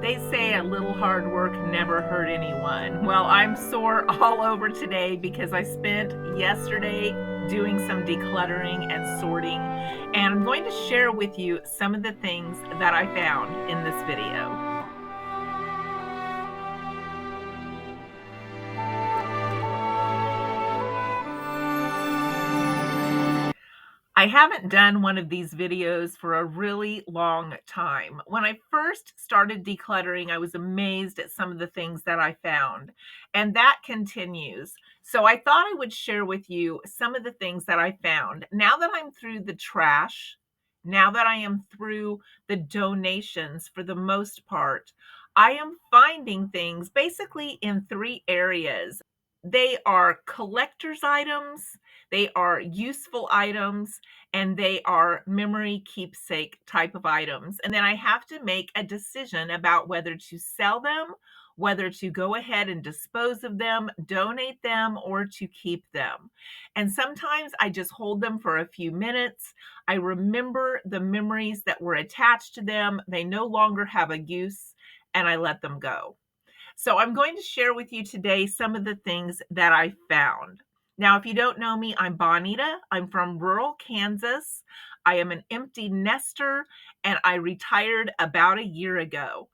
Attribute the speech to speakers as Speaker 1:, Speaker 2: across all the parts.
Speaker 1: They say a little hard work never hurt anyone. Well, I'm sore all over today because I spent yesterday doing some decluttering and sorting, and I'm going to share with you some of the things that I found in this video. I haven't done one of these videos for a really long time. When I first started decluttering, I was amazed at some of the things that I found, and that continues. So I thought I would share with you some of the things that I found. Now that I'm through the trash, now that I am through the donations for the most part, I am finding things basically in three areas. They are collector's items, they are useful items, and they are memory keepsake type of items. And then I have to make a decision about whether to sell them, whether to go ahead and dispose of them, donate them, or to keep them. And sometimes I just hold them for a few minutes. I remember the memories that were attached to them. They no longer have a use, and I let them go. So I'm going to share with you today some of the things that I found. Now, if you don't know me, I'm Bonita. I'm from rural Kansas. I am an empty nester, and I retired about a year ago.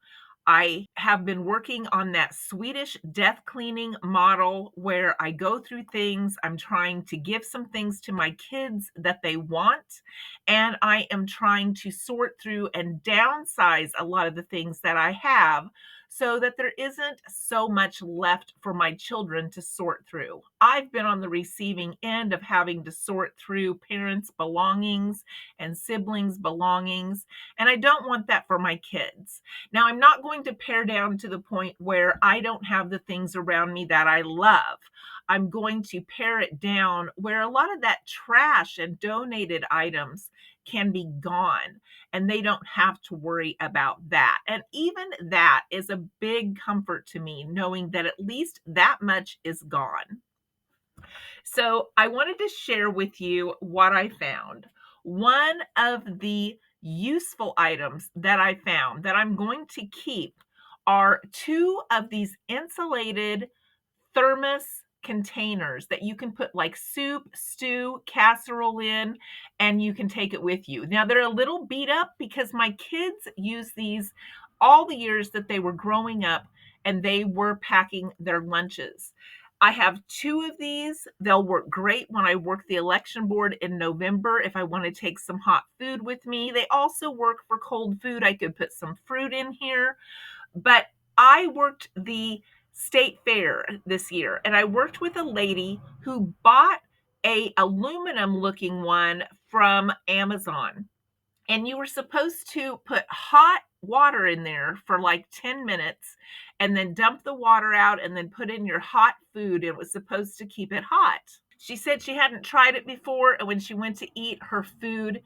Speaker 1: I have been working on that Swedish death cleaning model where I go through things. I'm trying to give some things to my kids that they want, and I am trying to sort through and downsize a lot of the things that I have so that there isn't so much left for my children to sort through. I've been on the receiving end of having to sort through parents' belongings and siblings' belongings, and I don't want that for my kids. Now, I'm not going to pare down to the point where I don't have the things around me that I love. I'm going to pare it down where a lot of that trash and donated items can be gone and they don't have to worry about that. And even that is a big comfort to me, knowing that at least that much is gone. So I wanted to share with you what I found. One of the useful items that I found that I'm going to keep are two of these insulated thermos containers that you can put like soup, stew, casserole in, and you can take it with you. Now, they're a little beat up because my kids use these all the years that they were growing up and they were packing their lunches. I have two of these. They'll work great when I work the election board in November if I want to take some hot food with me. They also work for cold food. I could put some fruit in here. But I worked the state fair this year, and I worked with a lady who bought a aluminum looking one from Amazon. And you were supposed to put hot water in there for like 10 minutes and then dump the water out and then put in your hot food. It was supposed to keep it hot. She said she hadn't tried it before, and when she went to eat her food,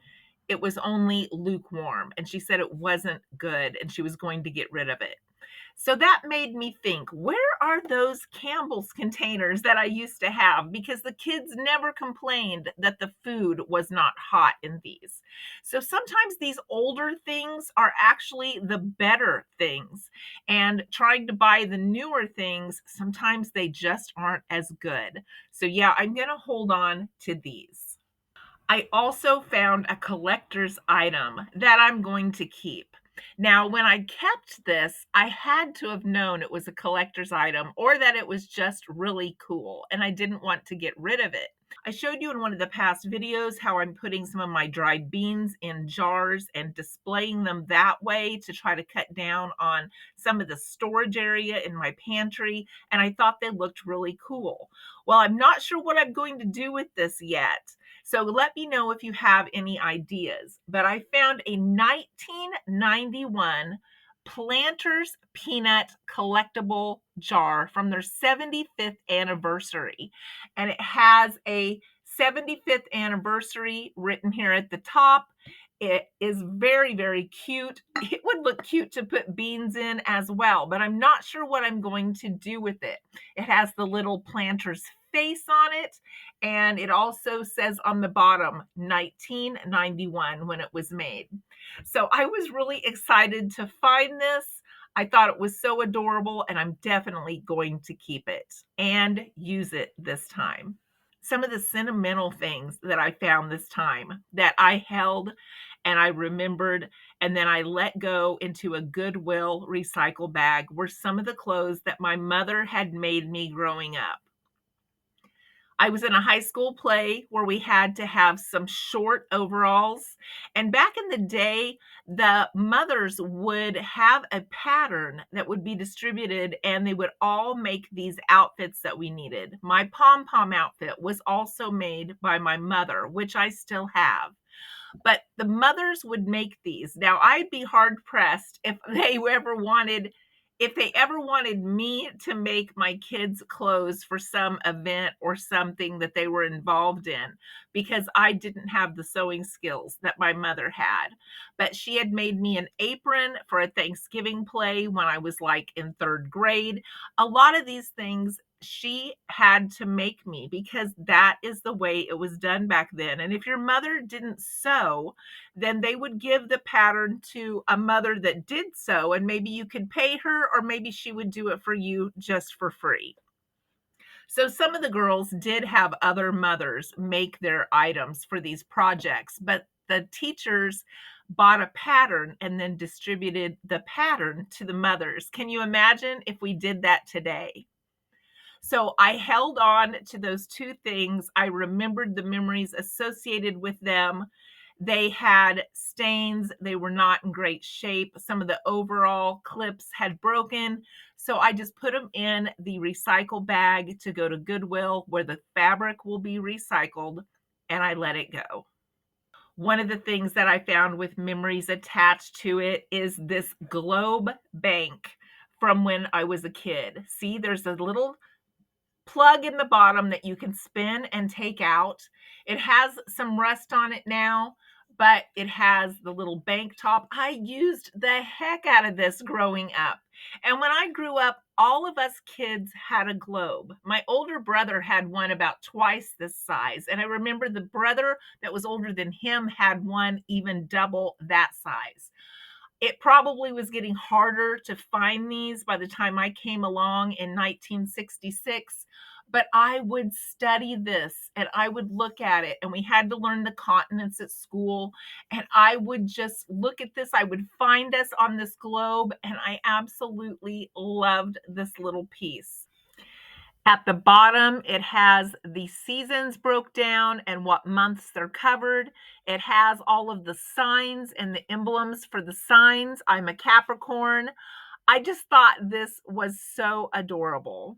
Speaker 1: it was only lukewarm, and she said it wasn't good and she was going to get rid of it. So that made me think, where are those Campbell's containers that I used to have? Because the kids never complained that the food was not hot in these. So sometimes these older things are actually the better things. And trying to buy the newer things, sometimes they just aren't as good. So yeah, I'm going to hold on to these. I also found a collector's item that I'm going to keep. Now, when I kept this, I had to have known it was a collector's item or that it was just really cool, and I didn't want to get rid of it. I showed you in one of the past videos how I'm putting some of my dried beans in jars and displaying them that way to try to cut down on some of the storage area in my pantry, and I thought they looked really cool. Well, I'm not sure what I'm going to do with this yet. So let me know if you have any ideas. But I found a 1991 Planters Peanut collectible jar from their 75th anniversary. And it has a 75th anniversary written here at the top. It is very, very cute. It would look cute to put beans in as well, but I'm not sure what I'm going to do with it. It has the little planter's face on it, and it also says on the bottom 1991 when it was made. So I was really excited to find this. I thought it was so adorable, and I'm definitely going to keep it and use it this time. Some of the sentimental things that I found this time that I held and I remembered and then I let go into a Goodwill recycle bag were some of the clothes that my mother had made me growing up. I was in a high school play where we had to have some short overalls. And back in the day, the mothers would have a pattern that would be distributed, and they would all make these outfits that we needed. My pom pom outfit was also made by my mother, which I still have. But the mothers would make these. Now, I'd be hard pressed if they ever wanted me to make my kids clothes for some event or something that they were involved in, because I didn't have the sewing skills that my mother had. But she had made me an apron for a Thanksgiving play when I was like in third grade. A lot of these things she had to make me because that is the way it was done back then. And if your mother didn't sew, then they would give the pattern to a mother that did sew, and maybe you could pay her, or maybe she would do it for you just for free. So some of the girls did have other mothers make their items for these projects, but the teachers bought a pattern and then distributed the pattern to the mothers. Can you imagine if we did that today? So I held on to those two things. I remembered the memories associated with them. They had stains. They were not in great shape. Some of the overall clips had broken. So I just put them in the recycle bag to go to Goodwill where the fabric will be recycled, and I let it go. One of the things that I found with memories attached to it is this globe bank from when I was a kid. See, there's a little plug in the bottom that you can spin and take out. It has some rust on it now, but it has the little bank top. I used the heck out of this growing up. And when I grew up, all of us kids had a globe. My older brother had one about twice this size. And I remember the brother that was older than him had one even double that size. It probably was getting harder to find these by the time I came along in 1966, but I would study this and I would look at it, and we had to learn the continents at school, and I would just look at this. I would find us on this globe, and I absolutely loved this little piece. At the bottom, it has the seasons broke down and what months they're covered. It has all of the signs and the emblems for the signs. I'm a Capricorn. I just thought this was so adorable.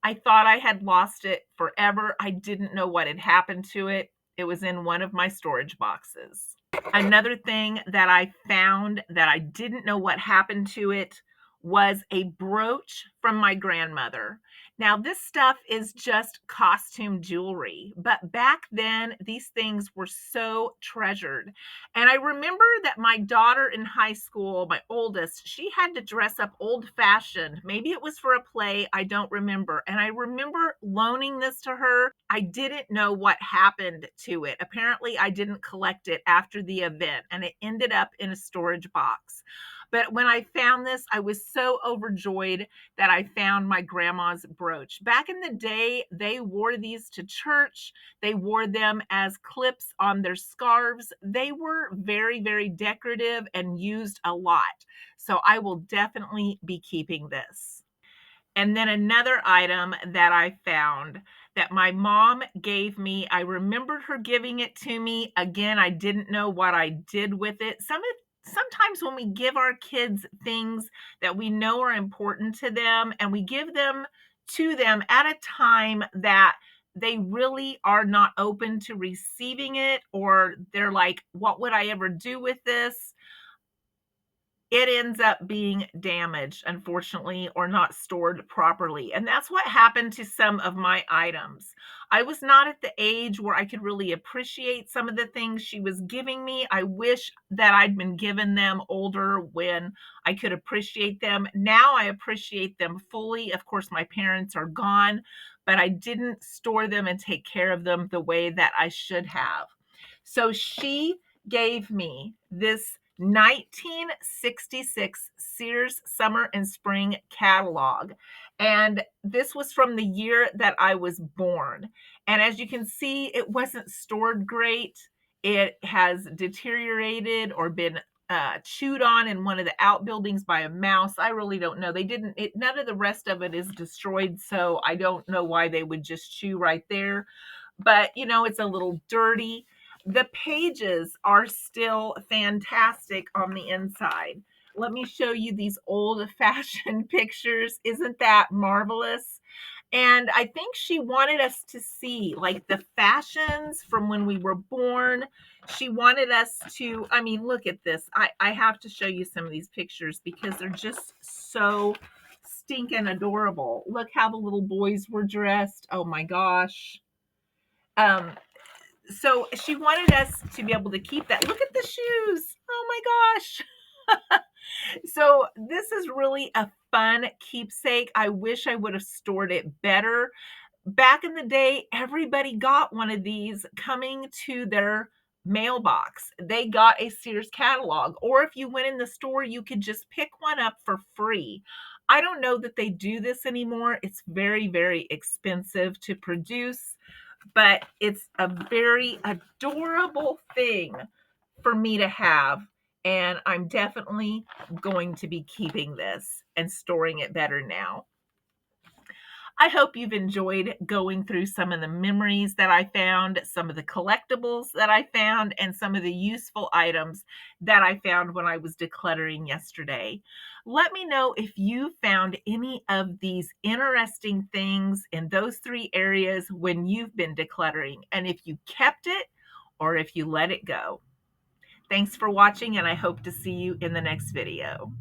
Speaker 1: I thought I had lost it forever. I didn't know what had happened to it. It was in one of my storage boxes. Another thing that I found that I didn't know what happened to it was a brooch from my grandmother. Now, this stuff is just costume jewelry, but back then, these things were so treasured. And I remember that my daughter in high school, my oldest, she had to dress up old fashioned. Maybe it was for a play, I don't remember. And I remember loaning this to her. I didn't know what happened to it. Apparently, I didn't collect it after the event, and it ended up in a storage box. But when I found this, I was so overjoyed that I found my grandma's brooch. Back in the day, they wore these to church. They wore them as clips on their scarves. They were very, very decorative and used a lot. So I will definitely be keeping this. And then another item that I found that my mom gave me, I remembered her giving it to me. Again, I didn't know what I did with it. Sometimes when we give our kids things that we know are important to them, and we give them to them at a time that they really are not open to receiving it, or they're like, what would I ever do with this? It ends up being damaged, unfortunately, or not stored properly. And that's what happened to some of my items. I was not at the age where I could really appreciate some of the things she was giving me. I wish that I'd been given them older when I could appreciate them. Now I appreciate them fully. Of course, my parents are gone, but I didn't store them and take care of them the way that I should have. So she gave me this 1966 Sears Summer and Spring catalog. And this was from the year that I was born. And as you can see, it wasn't stored great. It has deteriorated or been chewed on in one of the outbuildings by a mouse. I really don't know. They didn't, none of the rest of it is destroyed. So I don't know why they would just chew right there. But, you know, it's a little dirty. The pages are still fantastic on the inside. Let me show you these old-fashioned pictures. Isn't that marvelous? And I think she wanted us to see like the fashions from when we were born. She wanted us to, I mean, look at this. I have to show you some of these pictures because they're just so stinking adorable. Look how the little boys were dressed. Oh my gosh. Um, so she wanted us to be able to keep that. Look at the shoes. Oh my gosh. So this is really a fun keepsake. I wish I would have stored it better. Back in the day, everybody got one of these coming to their mailbox. They got a Sears catalog, or if you went in the store, you could just pick one up for free. I don't know that they do this anymore. It's very, very expensive to produce, but it's a very adorable thing for me to have. And I'm definitely going to be keeping this and storing it better now. I hope you've enjoyed going through some of the memories that I found, some of the collectibles that I found, and some of the useful items that I found when I was decluttering yesterday. Let me know if you found any of these interesting things in those three areas when you've been decluttering, and if you kept it or if you let it go. Thanks for watching, and I hope to see you in the next video.